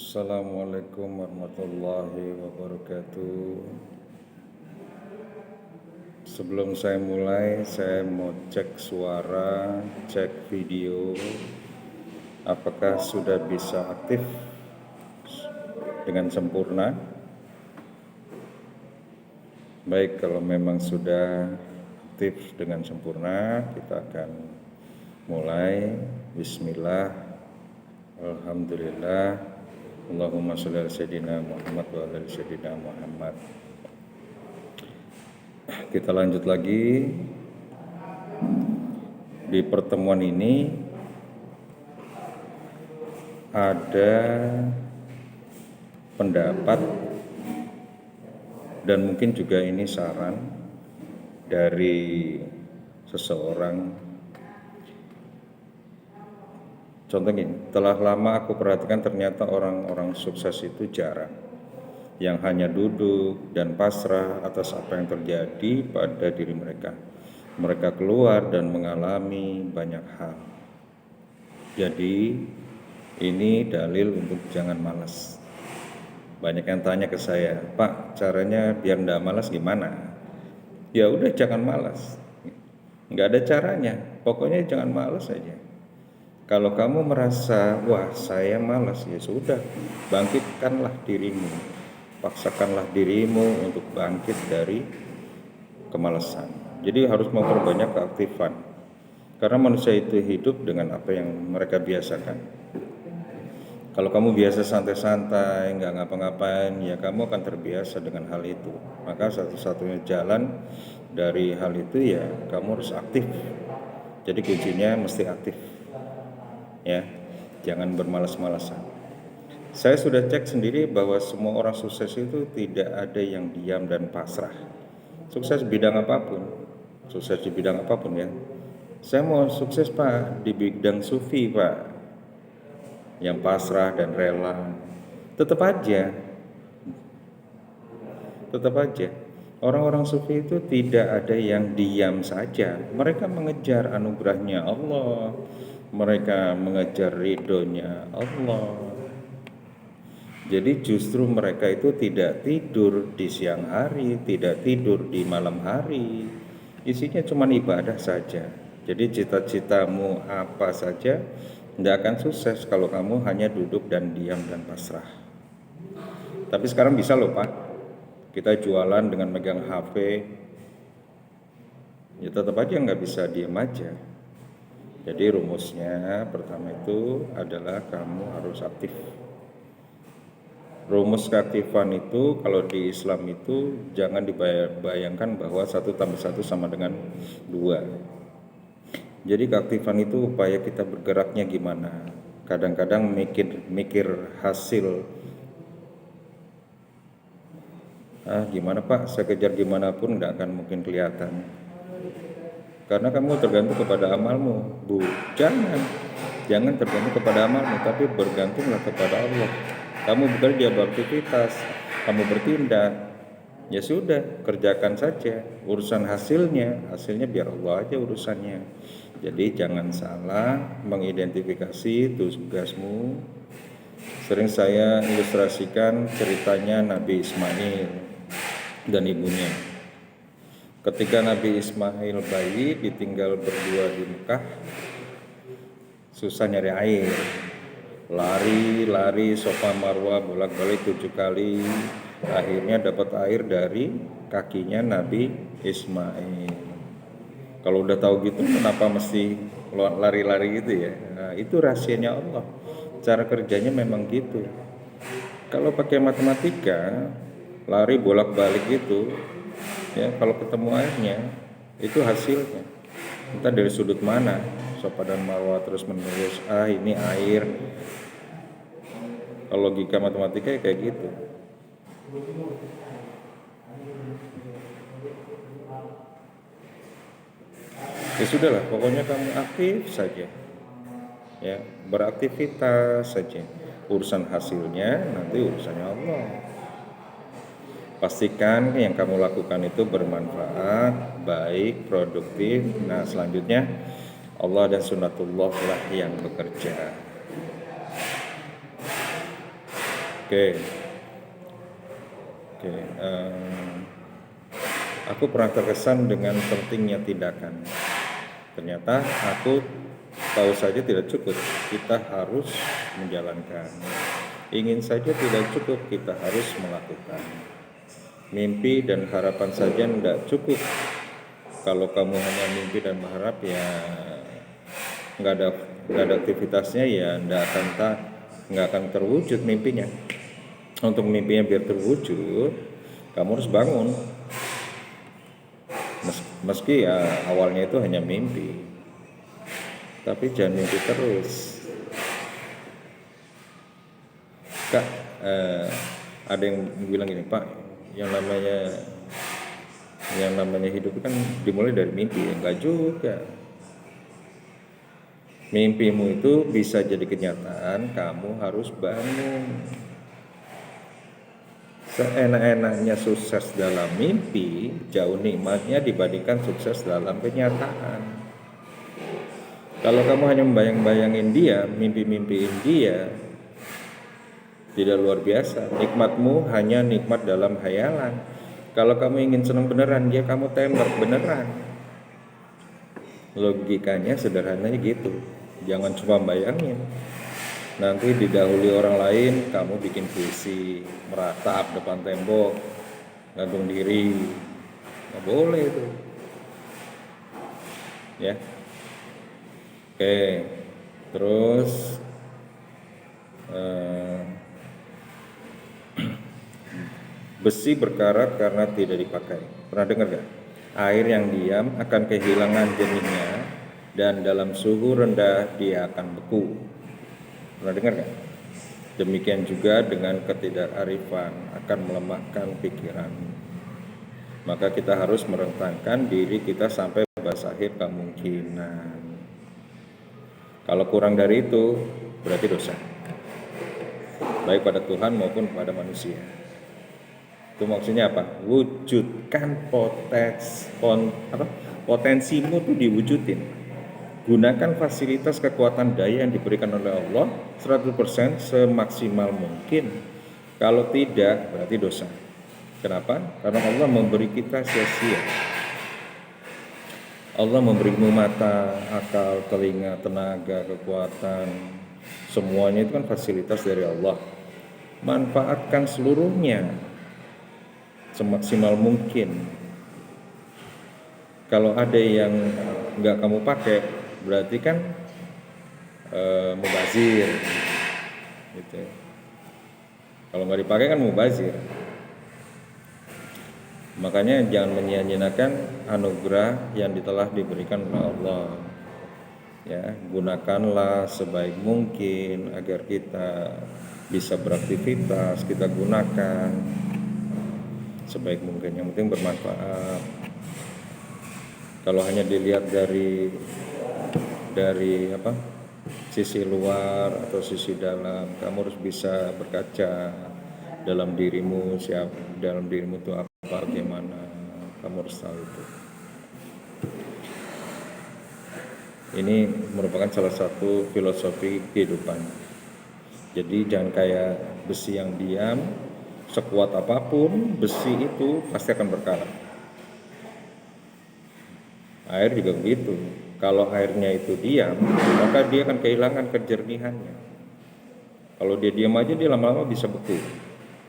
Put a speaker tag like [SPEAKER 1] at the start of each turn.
[SPEAKER 1] Assalamualaikum warahmatullahi wabarakatuh. Sebelum saya mulai, saya mau cek suara, cek video, apakah sudah bisa aktif dengan sempurna. Baik, kalau memang sudah aktif dengan sempurna, kita akan mulai. Bismillah, alhamdulillah, Allahumma sholli ala sayyidina Muhammad wa ala sayyidina Muhammad. Kita lanjut lagi. Di pertemuan ini ada pendapat dan mungkin juga ini saran dari seseorang. Contoh gini, telah lama aku perhatikan ternyata orang-orang sukses itu jarang yang hanya duduk dan pasrah atas apa yang terjadi pada diri mereka. Mereka keluar dan mengalami banyak hal. Jadi ini dalil untuk jangan malas. Banyak yang tanya ke saya, Pak, caranya biar enggak malas gimana? Ya udah, jangan malas. Enggak ada caranya, pokoknya jangan malas aja. Kalau kamu merasa, wah saya malas, ya sudah, bangkitkanlah dirimu. Paksakanlah dirimu untuk bangkit dari kemalasan. Jadi harus memperbanyak keaktifan. Karena manusia itu hidup dengan apa yang mereka biasakan. Kalau kamu biasa santai-santai, nggak ngapa-ngapain, ya kamu akan terbiasa dengan hal itu. Maka satu-satunya jalan dari hal itu ya kamu harus aktif. Jadi kuncinya mesti aktif. Ya, jangan bermalas-malasan. Saya sudah cek sendiri bahwa semua orang sukses itu tidak ada yang diam dan pasrah. Sukses bidang apapun, sukses di bidang apapun ya. Saya mau sukses Pak di bidang sufi Pak, yang pasrah dan rela. Tetap aja. Orang-orang sufi itu tidak ada yang diam saja. Mereka mengejar anugerahnya Allah. Mereka mengejar ridhonya Allah. Jadi justru mereka itu tidak tidur di siang hari, tidak tidur di malam hari. Isinya cuma ibadah saja. Jadi cita-citamu apa saja tidak akan sukses kalau kamu hanya duduk dan diam dan pasrah. Tapi sekarang bisa loh Pak, kita jualan dengan megang HP. Ya tetap aja nggak bisa diam aja. Jadi rumusnya pertama itu adalah kamu harus aktif. Rumus keaktifan itu kalau di Islam itu jangan dibayangkan bahwa 1 tambah 1 sama dengan 2. Jadi keaktifan itu upaya kita bergeraknya gimana. Kadang-kadang mikir hasil. Gimana Pak, saya kejar gimana pun nggak akan mungkin kelihatan. Karena kamu tergantung kepada amalmu. Jangan tergantung kepada amalmu, tapi bergantunglah kepada Allah. Kamu bekerja, beraktivitas, kamu bertindak, ya sudah, kerjakan saja. Urusan hasilnya biar Allah aja urusannya. Jadi jangan salah mengidentifikasi tugasmu. Sering saya ilustrasikan ceritanya Nabi Ismail dan ibunya. Ketika Nabi Ismail bayi ditinggal berdua di Mekah, susah nyari air. Lari Safa Marwah bolak-balik 7 kali. Akhirnya dapat air dari kakinya Nabi Ismail. Kalau udah tahu gitu kenapa mesti lari-lari gitu ya? Nah, itu rahasianya Allah. Cara kerjanya memang gitu. Kalau pakai matematika, lari bolak-balik gitu, ya kalau ketemu airnya itu hasilnya. Entah dari sudut mana, Safa dan Marwah terus menerus, ini air. Kalau logika matematika ya kayak gitu. Ya sudahlah, pokoknya kamu aktif saja. Ya, beraktivitas saja. Urusan hasilnya nanti urusannya Allah. Pastikan yang kamu lakukan itu bermanfaat, baik, produktif. Nah, selanjutnya Allah dan sunnatullah lah yang bekerja. Oke, oke. Aku pernah terkesan dengan pentingnya tindakan. Ternyata aku tahu saja tidak cukup, kita harus menjalankan. Ingin saja tidak cukup, kita harus melakukan. Mimpi dan harapan saja tidak cukup. Kalau kamu hanya mimpi dan berharap, ya nggak ada aktivitasnya, ya nggak akan terwujud mimpinya. Untuk mimpinya biar terwujud, kamu harus bangun. Meski ya awalnya itu hanya mimpi, tapi jangan mimpi terus. Kak, ada yang bilang gini, Pak, yang namanya hidup kan dimulai dari mimpi. Enggak juga. Mimpimu itu bisa jadi kenyataan, kamu harus bangun. Seenak-enaknya sukses dalam mimpi, jauh nikmatnya dibandingkan sukses dalam kenyataan. Kalau kamu hanya membayang-bayangin dia, mimpi-mimpiin dia, tidak luar biasa. Nikmatmu hanya nikmat dalam hayalan. Kalau kamu ingin senang beneran, dia kamu tembak beneran. Logikanya sederhananya gitu. Jangan cuma bayangin. Nanti didahului orang lain, kamu bikin puisi, meratap depan tembok, gantung diri. Nggak boleh itu. Ya. Oke. Terus besi berkarat karena tidak dipakai. Pernah dengar gak? Air yang diam akan kehilangan jernihnya dan dalam suhu rendah dia akan beku. Pernah dengar gak? Demikian juga dengan ketidakarifan akan melemahkan pikiran. Maka kita harus merentangkan diri kita sampai batas akhir kemungkinan. Kalau kurang dari itu, berarti dosa. Baik pada Tuhan maupun pada manusia. Itu maksudnya apa? Wujudkan potensimu tuh diwujudin. Gunakan fasilitas kekuatan daya yang diberikan oleh Allah 100% semaksimal mungkin. Kalau tidak, berarti dosa. Kenapa? Karena Allah memberi kita sia-sia. Allah memberimu mata, akal, telinga, tenaga, kekuatan. Semuanya itu kan fasilitas dari Allah. Manfaatkan seluruhnya semaksimal mungkin. Kalau ada yang nggak kamu pakai, berarti kan mubazir, gitu. Kalau nggak dipakai kan mubazir. Makanya jangan menyia-nyiakan anugerah yang telah diberikan oleh Allah. Ya, gunakanlah sebaik mungkin agar kita bisa beraktivitas, kita gunakan sebaik mungkin, yang penting bermanfaat. Kalau hanya dilihat dari sisi luar atau sisi dalam, kamu harus bisa berkaca dalam dirimu, dalam dirimu itu apa, bagaimana, kamu harus tahu itu. Ini merupakan salah satu filosofi kehidupan. Jadi jangan kayak besi yang diam, sekuat apapun besi itu pasti akan berkarat. Air juga begitu. Kalau airnya itu diam, maka dia akan kehilangan kejernihannya. Kalau dia diam aja, dia lama-lama bisa beku.